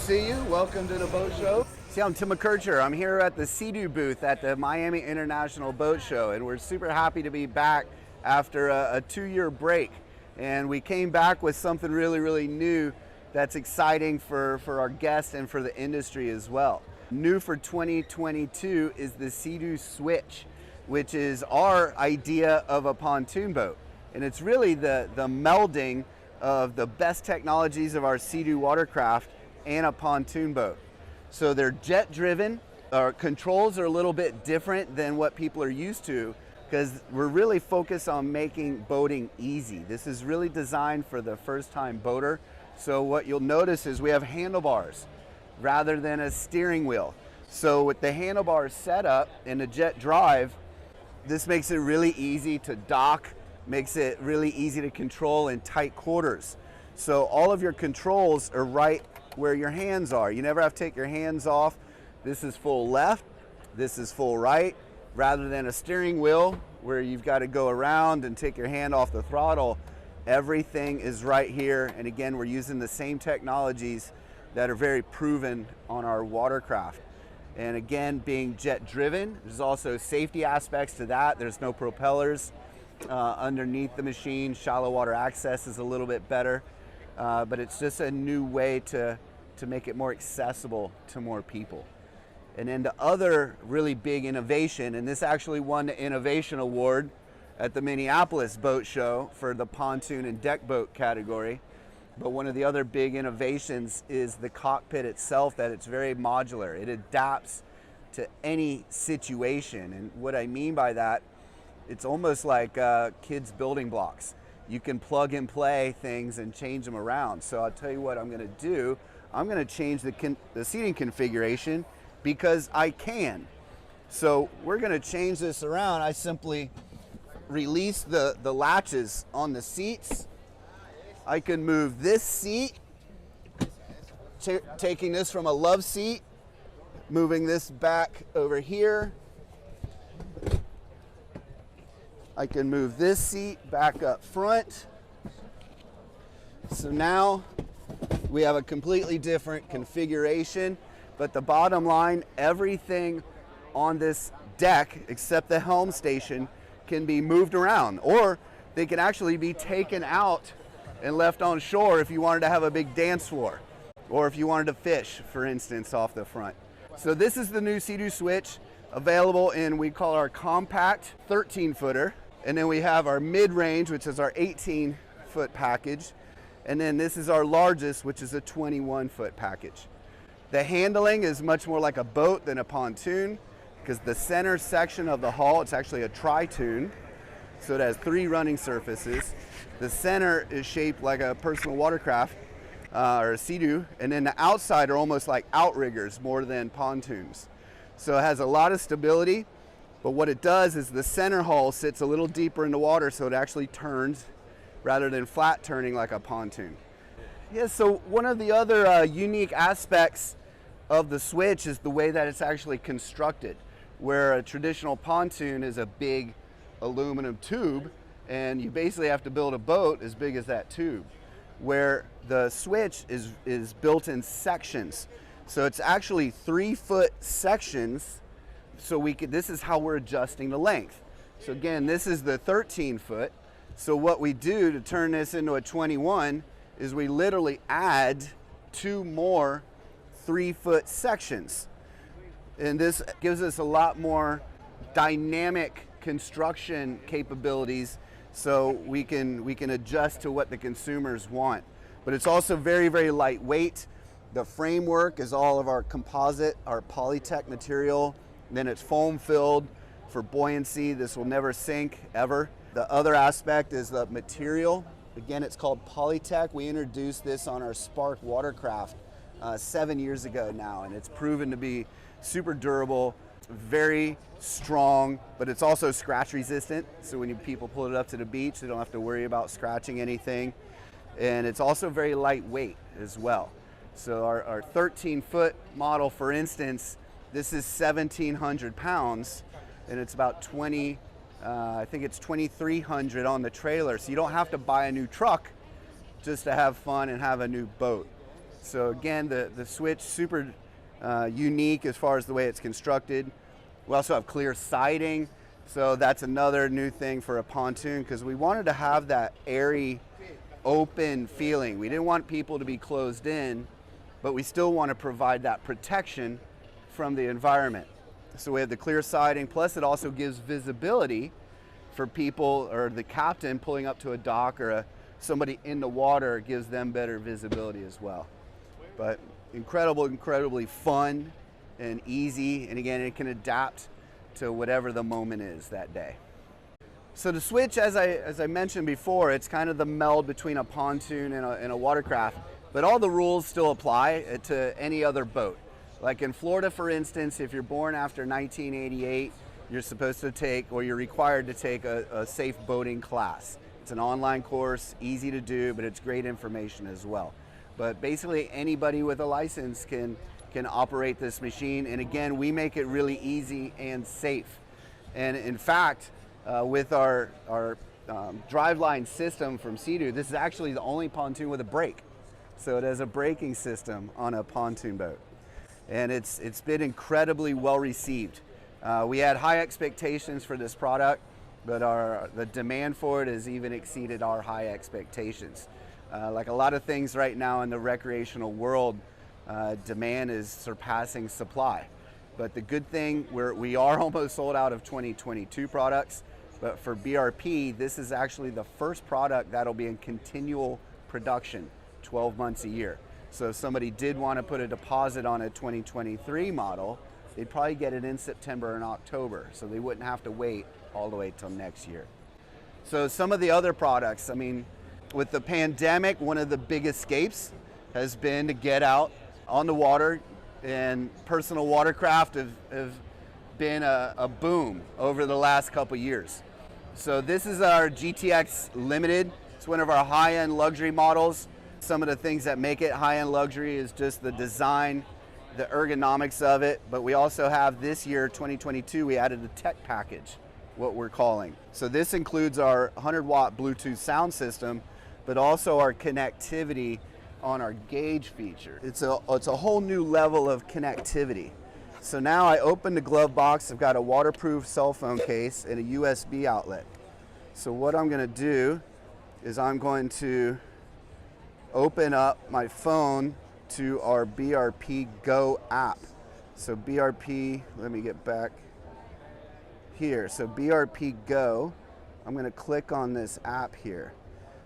see you. Welcome to the boat show. See, I'm Tim McKercher. I'm here at the Sea-Doo booth at the Miami International Boat Show, and we're super happy to be back after a 2-year break. And we came back with something really, really new that's exciting for our guests and for the industry as well. New for 2022 is the Sea-Doo Switch, which is our idea of a pontoon boat. And it's really the melding of the best technologies of our Sea-Doo watercraft and a pontoon boat. So they're jet driven. Our controls are a little bit different than what people are used to because we're really focused on making boating easy. This is really designed for the first time boater. So what you'll notice is we have handlebars rather than a steering wheel. So with the handlebars set up in the jet drive, this makes it really easy to dock, makes it really easy to control in tight quarters. So all of your controls are right where your hands are. You never have to take your hands off. This is full left, this is full right, rather than a steering wheel where you've got to go around and take your hand off the throttle. Everything is right here. And again, we're using the same technologies that are very proven on our watercraft. And again, being jet driven, there's also safety aspects to that. There's no propellers underneath the machine. Shallow water access is a little bit better, but it's just a new way to make it more accessible to more people. And then the other really big innovation, and this actually won the Innovation Award at the Minneapolis Boat Show for the pontoon and deck boat category. But one of the other big innovations is the cockpit itself, that it's very modular. It adapts to any situation. And what I mean by that, it's almost like kids' building blocks. You can plug and play things and change them around. So I'll tell you what I'm gonna do. I'm gonna change the seating configuration because I can. So we're gonna change this around. I simply release the latches on the seats. I can move this seat, taking this from a love seat, moving this back over here. I can move this seat back up front. So now we have a completely different configuration, but the bottom line, everything on this deck except the helm station can be moved around, or they can actually be taken out and left on shore if you wanted to have a big dance floor, or if you wanted to fish, for instance, off the front. So this is the new Sea-Doo Switch, available in, we call our compact 13-footer, and then we have our mid-range, which is our 18-foot package, and then this is our largest, which is a 21-foot package. The handling is much more like a boat than a pontoon, because the center section of the hull, it's actually a tri-toon, so it has 3 running surfaces. The center is shaped like a personal watercraft or a Sea-Doo, and then the outside are almost like outriggers more than pontoons. So it has a lot of stability, but what it does is the center hull sits a little deeper in the water, so it actually turns rather than flat turning like a pontoon. Yeah, so one of the other unique aspects of the Switch is the way that it's actually constructed, where a traditional pontoon is a big aluminum tube, and you basically have to build a boat as big as that tube, where the Switch is built in sections. So it's actually 3-foot sections. So this is how we're adjusting the length. So again, this is the 13-foot. So what we do to turn this into a 21 is we literally add 2 more 3-foot sections. And this gives us a lot more dynamic construction capabilities, so we can adjust to what the consumers want. But it's also very, very lightweight. The framework is all of our composite, our Polytech material. Then it's foam filled for buoyancy. This will never sink, ever. The other aspect is the material. Again, it's called Polytech. We introduced this on our Spark watercraft 7 years ago now, and it's proven to be super durable, very strong, but it's also scratch resistant. So when people pull it up to the beach, they don't have to worry about scratching anything. And it's also very lightweight as well. So our 13-foot model, for instance, this is 1,700 pounds, and it's about I think it's 2,300 on the trailer. So you don't have to buy a new truck just to have fun and have a new boat. So again, the switch, super unique as far as the way it's constructed. We also have clear siding, so that's another new thing for a pontoon, because we wanted to have that airy, open feeling. We didn't want people to be closed in, but we still want to provide that protection from the environment. So we have the clear siding, plus it also gives visibility for people or the captain pulling up to a dock, or somebody in the water, gives them better visibility as well. But incredibly fun and easy, and again, it can adapt to whatever the moment is that day. So the switch, as I mentioned before, it's kind of the meld between a pontoon and a watercraft, but all the rules still apply to any other boat. Like in Florida, for instance, if you're born after 1988, you're supposed to take, or you're required to take, a safe boating class. It's an online course, easy to do, but it's great information as well. But basically anybody with a license can operate this machine, and again, we make it really easy and safe. And in fact, with our driveline system from Sea-Doo, this is actually the only pontoon with a brake. So it has a braking system on a pontoon boat, and it's been incredibly well received. We had high expectations for this product, but the demand for it has even exceeded our high expectations. Like a lot of things right now in the recreational world, demand is surpassing supply. But the good thing, we are almost sold out of 2022 products, but for BRP, this is actually the first product that'll be in continual production, 12 months a year. So if somebody did want to put a deposit on a 2023 model, they'd probably get it in September and October, so they wouldn't have to wait all the way till next year. So some of the other products, I mean, with the pandemic, one of the big escapes has been to get out on the water, and personal watercraft have been a boom over the last couple years. So this is our GTX Limited. It's one of our high-end luxury models. Some of the things that make it high-end luxury is just the design, the ergonomics of it, but we also have this year, 2022, we added a tech package, what we're calling. So this includes our 100-watt Bluetooth sound system, but also our connectivity on our gauge feature. It's a whole new level of connectivity. So now I open the glove box, I've got a waterproof cell phone case and a USB outlet. So what I'm gonna do is I'm going to open up my phone to our BRP Go app. So BRP, let me get back here. So BRP Go, I'm gonna click on this app here.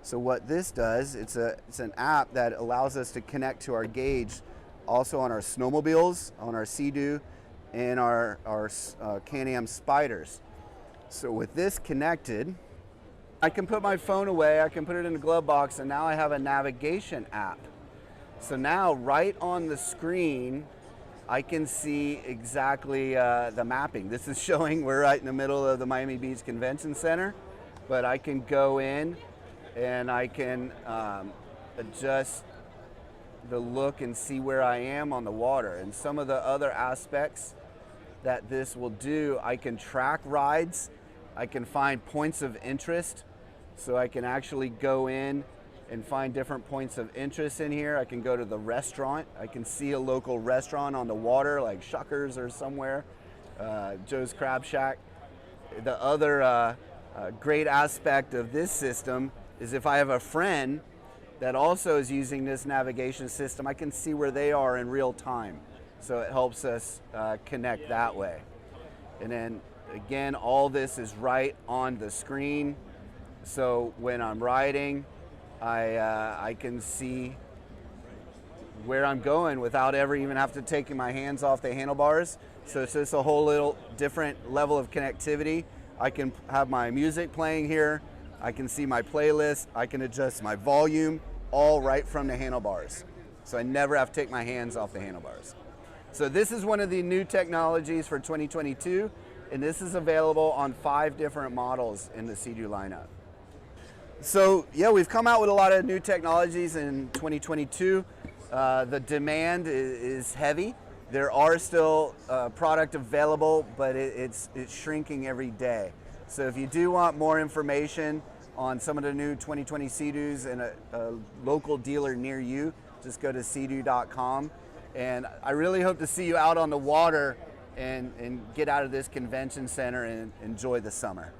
So what this does, it's an app that allows us to connect to our gauge also on our snowmobiles, on our Sea-Doo, and our Can-Am Spyders. So with this connected, I can put my phone away, I can put it in the glove box, and now I have a navigation app. So now right on the screen, I can see exactly the mapping. This is showing we're right in the middle of the Miami Beach Convention Center, but I can go in and I can adjust the look and see where I am on the water. And some of the other aspects that this will do, I can track rides, I can find points of interest, so I can actually go in and find different points of interest in here. I can go to the restaurant, I can see a local restaurant on the water like Shuckers or somewhere, Joe's Crab Shack. The other great aspect of this system is if I have a friend that also is using this navigation system, I can see where they are in real time. So it helps us connect that way. And then again, all this is right on the screen. So when I'm riding, I can see where I'm going without ever even have to take my hands off the handlebars. So it's just a whole little different level of connectivity. I can have my music playing here. I can see my playlist. I can adjust my volume, all right from the handlebars. So I never have to take my hands off the handlebars. So this is one of the new technologies for 2022, and this is available on 5 different models in the Sea-Doo lineup. So yeah, we've come out with a lot of new technologies in 2022. The demand is heavy. There are still product available, but it's shrinking every day. So if you do want more information on some of the new 2020 Sea-Doos and a local dealer near you, just go to sea-doo.com. And I really hope to see you out on the water and get out of this convention center and enjoy the summer.